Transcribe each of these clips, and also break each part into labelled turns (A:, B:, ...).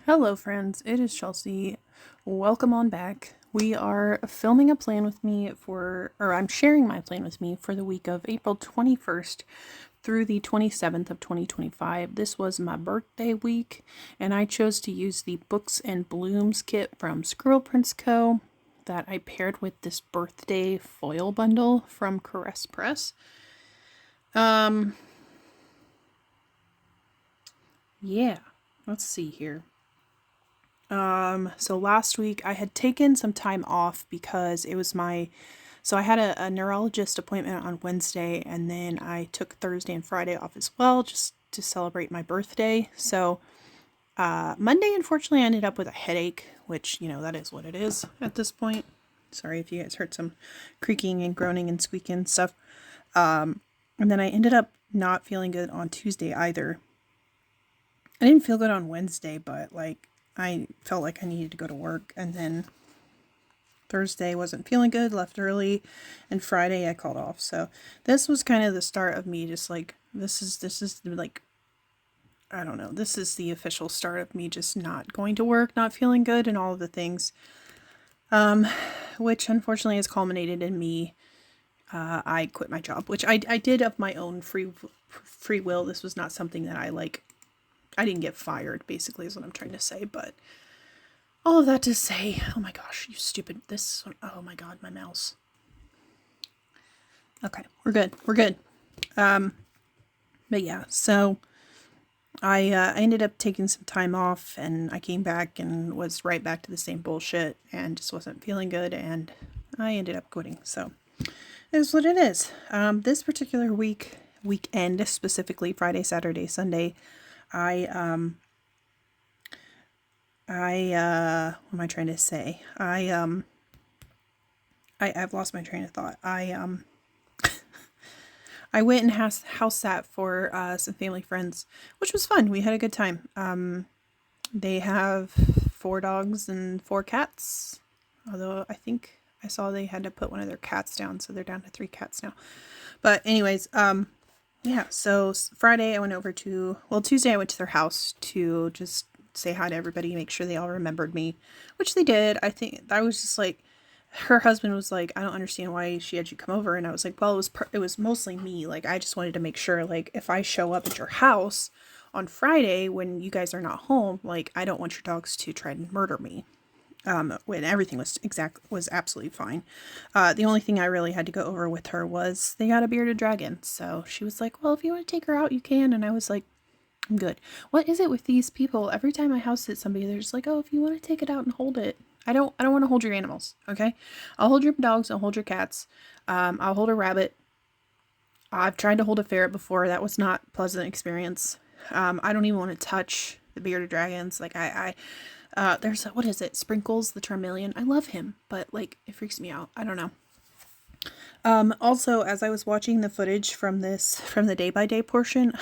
A: Hello friends, it is Chelsea. Welcome on back. We are filming a plan with me I'm sharing my plan with me for the week of April 21st through the 27th of 2025. This was my birthday week, and I chose to use the Books and Blooms kit from Scribble Prints Co. that I paired with this birthday foil bundle from Caress Press. Yeah, let's see here. So last week I had taken some time off because it was so I had a neurologist appointment on Wednesday, and then I took Thursday and Friday off as well just to celebrate my birthday. So Monday, unfortunately, I ended up with a headache, which, that is what it is at this point. Sorry if you guys heard some creaking and groaning and squeaking and stuff. And then I ended up not feeling good on Tuesday either. I didn't feel good on Wednesday, but I felt like I needed to go to work, and then Thursday wasn't feeling good, left early, and Friday I called off. So this was kind of the start of me just this is like, I don't know, this is the official start of me just not going to work, not feeling good, and all of the things, which unfortunately has culminated in me. I quit my job, which I did of my own free will. This was not something that I didn't get fired, basically, is what I'm trying to say. But all of that to say, oh my gosh, you stupid, oh my god, my mouse. Okay, we're good. But yeah, so I ended up taking some time off, and I came back and was right back to the same bullshit and just wasn't feeling good, and I ended up quitting. So it is what it is. This particular weekend, specifically Friday, Saturday, Sunday, what am I trying to say? I've lost my train of thought. I went and house sat for some family friends, which was fun. We had a good time. They have 4 dogs and 4 cats, although I think I saw they had to put one of their cats down, so they're down to 3 cats now. But anyways, yeah, so Friday I went over Tuesday I went to their house to just say hi to everybody, make sure they all remembered me, which they did. I think I was just like, her husband was like, I don't understand why she had you come over. And I was like, well, it was mostly me. Like, I just wanted to make sure, like, if I show up at your house on Friday when you guys are not home, like, I don't want your dogs to try and murder me. When everything was absolutely fine. The only thing I really had to go over with her was they got a bearded dragon. So she was like, well, if you want to take her out, you can. And I was like, I'm good. What is it with these people? Every time I house sit somebody, they're just like, oh, if you want to take it out and hold it. I don't want to hold your animals. Okay. I'll hold your dogs. I'll hold your cats. I'll hold a rabbit. I've tried to hold a ferret before. That was not a pleasant experience. I don't even want to touch the bearded dragons. Like there's what is it? Sprinkles, the Charmeleon. I love him, but like it freaks me out. I don't know. Also, as I was watching the footage from the day-by-day portion,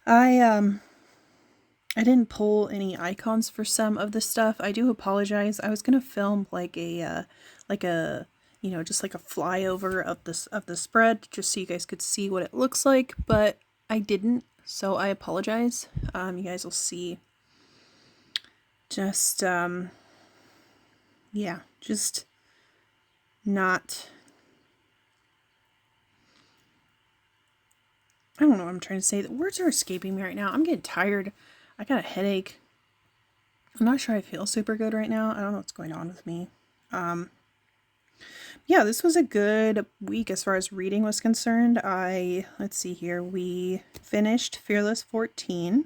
A: I didn't pull any icons for some of the stuff. I do apologize. I was gonna film like a just like a flyover of the spread, just so you guys could see what it looks like, but I didn't, so I apologize. You guys will see. Just yeah, just not. I don't know what I'm trying to say. The words are escaping me right now. I'm getting tired. I got a headache. I'm not sure I feel super good right now. I don't know what's going on with me. Yeah, this was a good week as far as reading was concerned. Let's see here. We finished Fearless 14.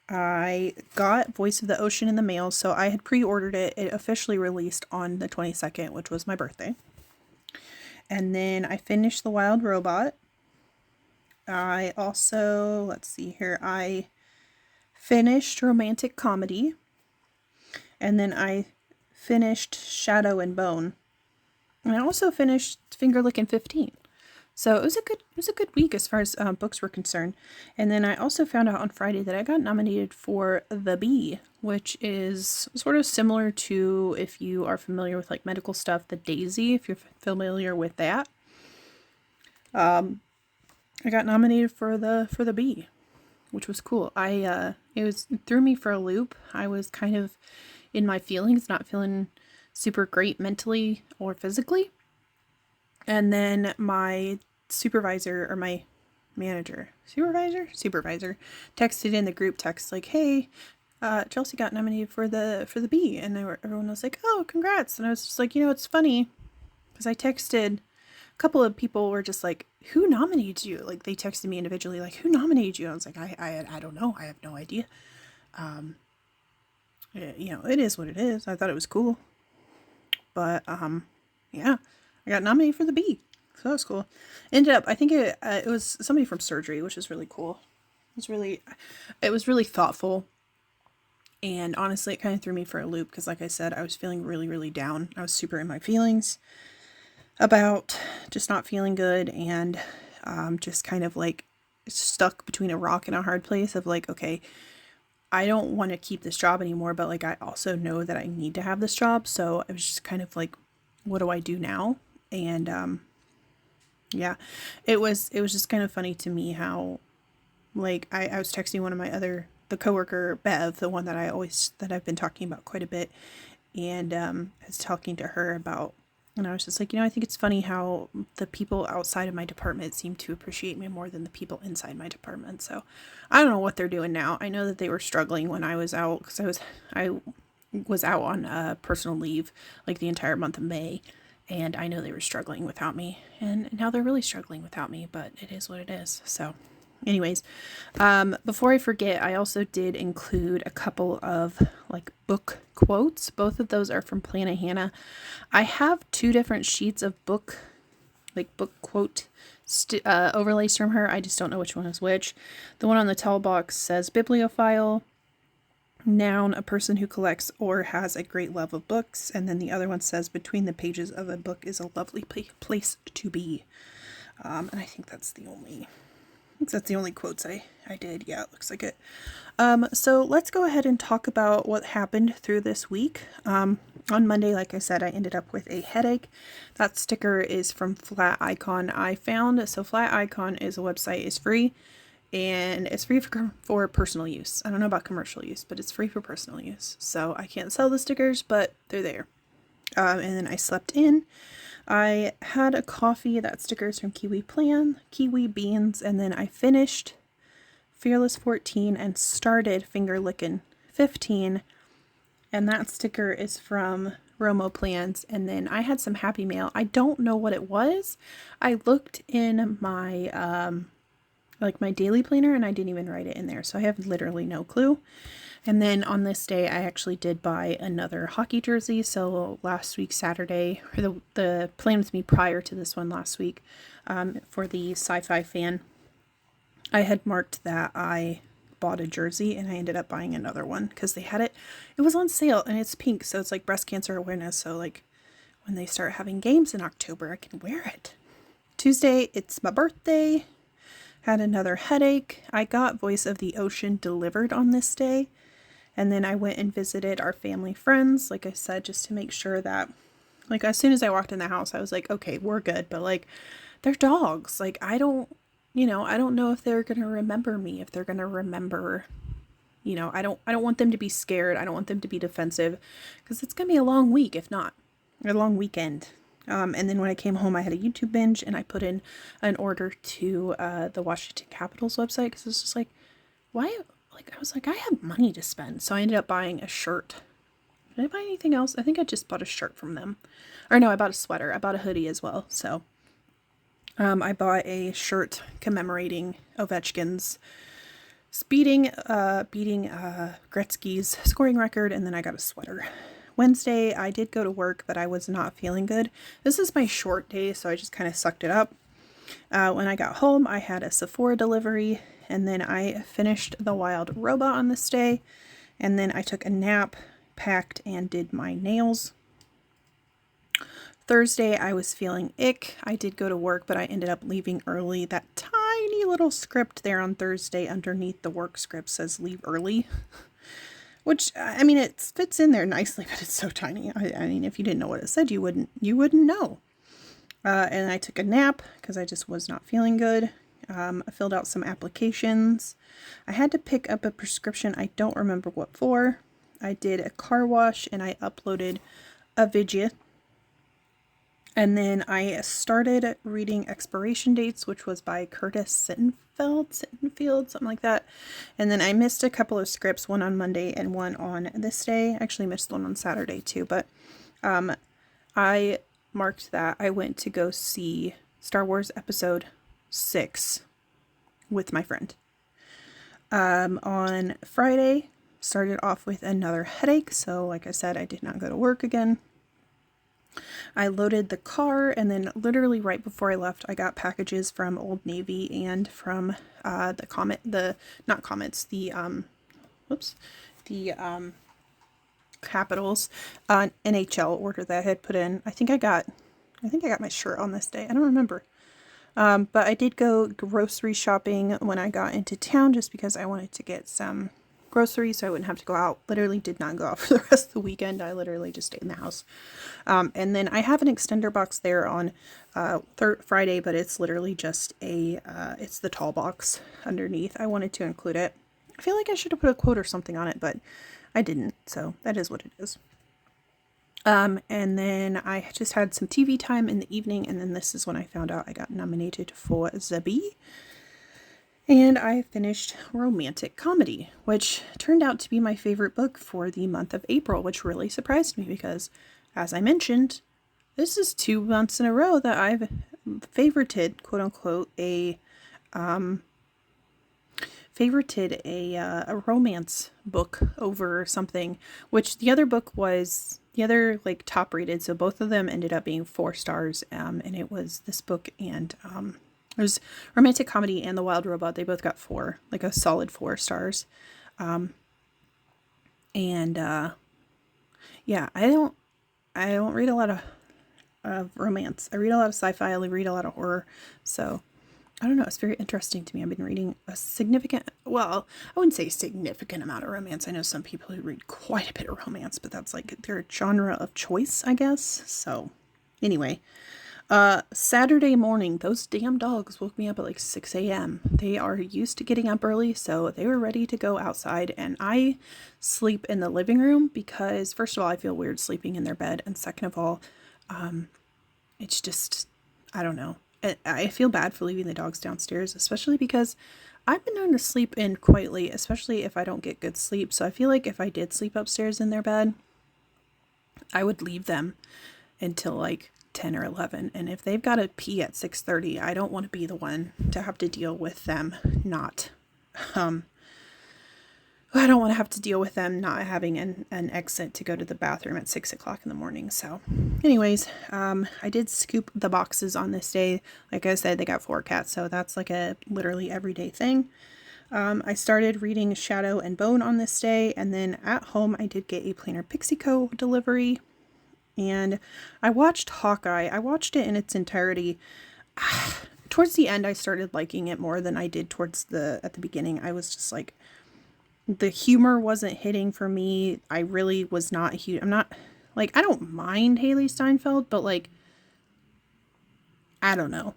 A: I got Voice of the Ocean in the mail, so I had pre-ordered it. It officially released on the 22nd, which was my birthday. And then I finished The Wild Robot. I also, let's see here, I finished Romantic Comedy. And then I finished Shadow and Bone. And I also finished Finger Lickin' 15. So it was a good week as far as books were concerned. And then I also found out on Friday that I got nominated for The Bee, which is sort of similar to, if you are familiar with like medical stuff, the Daisy, if you're familiar with that. I got nominated for the Bee, which was cool. It threw me for a loop. I was kind of in my feelings, not feeling super great mentally or physically. And then my supervisor, or my supervisor texted in the group text like, hey, Chelsea got nominated for the Bee. And everyone was like, oh, congrats. And I was just like, it's funny because I texted, a couple of people were just like, who nominated you? Like, they texted me individually, like, who nominated you? I was like, I don't know. I have no idea. It is what it is. I thought it was cool. But, yeah, I got nominated for the Bee. So that was cool. Ended up, I think it was somebody from surgery, which is really cool. It was really thoughtful. And honestly, it kind of threw me for a loop because, like I said, I was feeling really, really down. I was super in my feelings about just not feeling good, and just kind of like stuck between a rock and a hard place of like, okay, I don't want to keep this job anymore, but like I also know that I need to have this job. So I was just kind of like, what do I do now? And yeah, it was just kind of funny to me how like I was texting one of my the coworker Bev, the one that I've been talking about quite a bit, and I was talking to her about, and I was just like, I think it's funny how the people outside of my department seem to appreciate me more than the people inside my department. So I don't know what they're doing now. I know that they were struggling when I was out, because I was out on personal leave like the entire month of May, and I know they were struggling without me, and now they're really struggling without me, but it is what it is. So anyways, before I forget, I also did include a couple of like book quotes. Both of those are from Planet Hannah. I have 2 different sheets of book quote overlays from her. I just don't know which one is which. The one on the tall box says bibliophile, noun, a person who collects or has a great love of books. And then the other one says between the pages of a book is a lovely place to be. And I think that's the only quotes I did. Yeah, it looks like it. So let's go ahead and talk about what happened through this week. On Monday, like I said, I ended up with a headache. That sticker is from Flat Icon I found. So Flat Icon is a website, it's free, and it's free for personal use. I don't know about commercial use, but it's free for personal use. So I can't sell the stickers, but they're there. And then I slept in. I had a coffee. That sticker is from Kiwi Beans, and then I finished Fearless 14 and started Finger Lickin' 15, and that sticker is from Romo Plans. And then I had some Happy Mail. I don't know what it was. I looked in my my daily planner, and I didn't even write it in there, so I have literally no clue. And then on this day, I actually did buy another hockey jersey. So last week, Saturday, or the plan with me prior to this one last week, for the sci-fi fan, I had marked that I bought a jersey, and I ended up buying another one because they had it. It was on sale, and it's pink, so it's like breast cancer awareness. So like when they start having games in October, I can wear it. Tuesday, it's my birthday. Had another headache. I got Voice of the Ocean delivered on this day. And then I went and visited our family friends, like I said, just to make sure that, like, as soon as I walked in the house, I was like, okay, we're good. But like, they're dogs. Like, I don't know if they're going to remember me, if they're going to remember, I don't want them to be scared. I don't want them to be defensive, because it's going to be a long week, if not a long weekend. And then when I came home, I had a YouTube binge, and I put in an order to the Washington Capitals website, because it's just like, why? Like, I was like, I have money to spend. So I ended up buying a shirt. Did I buy anything else? I think I just bought a shirt from them. Or no, I bought a sweater. I bought a hoodie as well. So I bought a shirt commemorating Ovechkin's beating Gretzky's scoring record, and then I got a sweater. Wednesday, I did go to work, but I was not feeling good. This is my short day, so I just kind of sucked it up. When I got home, I had a Sephora delivery, and then I finished The Wild Robot on this day, and then I took a nap, packed, and did my nails. Thursday, I was feeling ick. I did go to work, but I ended up leaving early. That tiny little script there on Thursday underneath the work script says leave early, which, I mean, it fits in there nicely, but it's so tiny. I mean, if you didn't know what it said, you wouldn't know. And I took a nap because I just was not feeling good. I filled out some applications. I had to pick up a prescription. I don't remember what for. I did a car wash and I uploaded a video. And then I started reading Expiration Dates, which was by Curtis Sittenfeld, something like that. And then I missed a couple of scripts, one on Monday and one on this day. I actually missed one on Saturday too, but I marked that I went to go see Star Wars Episode 6 with my friend. On Friday, started off with another headache, so like I said, I did not go to work again. I loaded the car, and then literally right before I left, I got packages from Old Navy and from Capitals NHL order that I had put in. I think I got my shirt on this day. I don't remember. But I did go grocery shopping when I got into town just because I wanted to get some groceries so I wouldn't have to go out. Literally did not go out for the rest of the weekend. I literally just stayed in the house. And then I have an extender box there on Friday, but it's literally just it's the tall box underneath. I wanted to include it. I feel like I should have put a quote or something on it, but I didn't. So that is what it is. And then I just had some TV time in the evening, and then this is when I found out I got nominated for the Bee. And I finished Romantic Comedy, which turned out to be my favorite book for the month of April, which really surprised me because, as I mentioned, this is 2 months in a row that I've favorited, quote unquote, a romance book over something, which the other book was the other like top rated. So both of them ended up being 4 stars. And it was this book and, it was Romantic Comedy and The Wild Robot. They both got 4, like a solid 4 stars. Yeah, I don't read a lot of romance. I read a lot of sci-fi. I read a lot of horror. So I don't know. It's very interesting to me. I've been reading a significant, well, I wouldn't say significant amount of romance. I know some people who read quite a bit of romance, but that's like their genre of choice, I guess. So anyway, Saturday morning, those damn dogs woke me up at like 6 a.m. They are used to getting up early, so they were ready to go outside, and I sleep in the living room because, first of all, I feel weird sleeping in their bed, and second of all, it's just, I don't know. I feel bad for leaving the dogs downstairs, especially because I've been known to sleep in quite late, especially if I don't get good sleep. So I feel like if I did sleep upstairs in their bed, I would leave them until like 10 or 11. And if they've got to pee at 6:30, I don't want to be the one to have to deal with them not, I don't want to have to deal with them not having an exit to go to the bathroom at 6 o'clock in the morning. So anyways, I did scoop the boxes on this day. Like I said, they got 4 cats, so that's like a literally everyday thing. I started reading Shadow and Bone on this day, and then at home I did get a Planner Pixie Co. delivery, and I watched Hawkeye. I watched it in its entirety. Towards the end, I started liking it more than I did at the beginning. I was just like, the humor wasn't hitting for me. I really was not huge. I'm not, like, I don't mind Haley Steinfeld, but like, I don't know.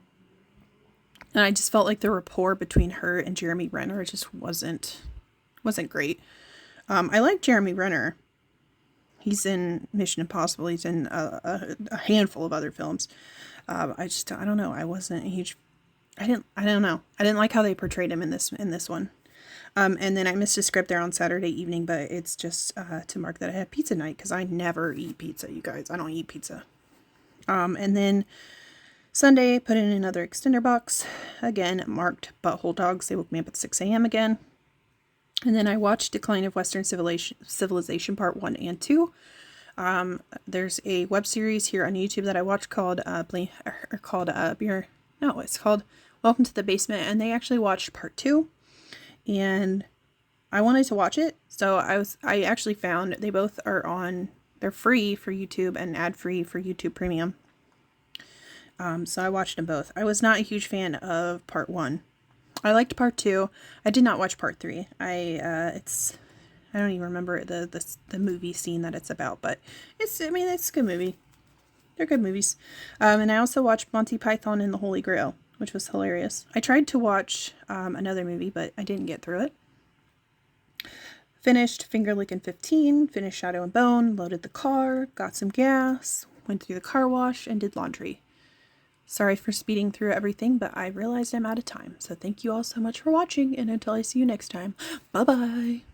A: And I just felt like the rapport between her and Jeremy Renner just wasn't great. I like Jeremy Renner. He's in Mission Impossible. He's in a handful of other films. I don't know. I wasn't a huge, I don't know. I didn't like how they portrayed him in this one. And then I missed a script there on Saturday evening, but it's just to mark that I had pizza night, because I never eat pizza, you guys. I don't eat pizza. And then Sunday, I put in another extender box. Again, marked Butthole Dogs. They woke me up at 6 a.m. again. And then I watched Decline of Western Civilization Part 1 and 2. There's a web series here on YouTube that I watched called it's called Welcome to the Basement, and they actually watched Part 2. And I wanted to watch it, so I actually found they both they're free for YouTube and ad-free for YouTube Premium. So I watched them both. I was not a huge fan of Part 1. I liked Part 2. I did not watch Part 3. I don't even remember the movie scene that it's about, but it's a good movie. They're good movies. And I also watched Monty Python and the Holy Grail, which was hilarious. I tried to watch another movie, but I didn't get through it. Finished Finger Lickin' 15, finished Shadow and Bone, loaded the car, got some gas, went through the car wash, and did laundry. Sorry for speeding through everything, but I realized I'm out of time. So thank you all so much for watching, and until I see you next time, bye-bye!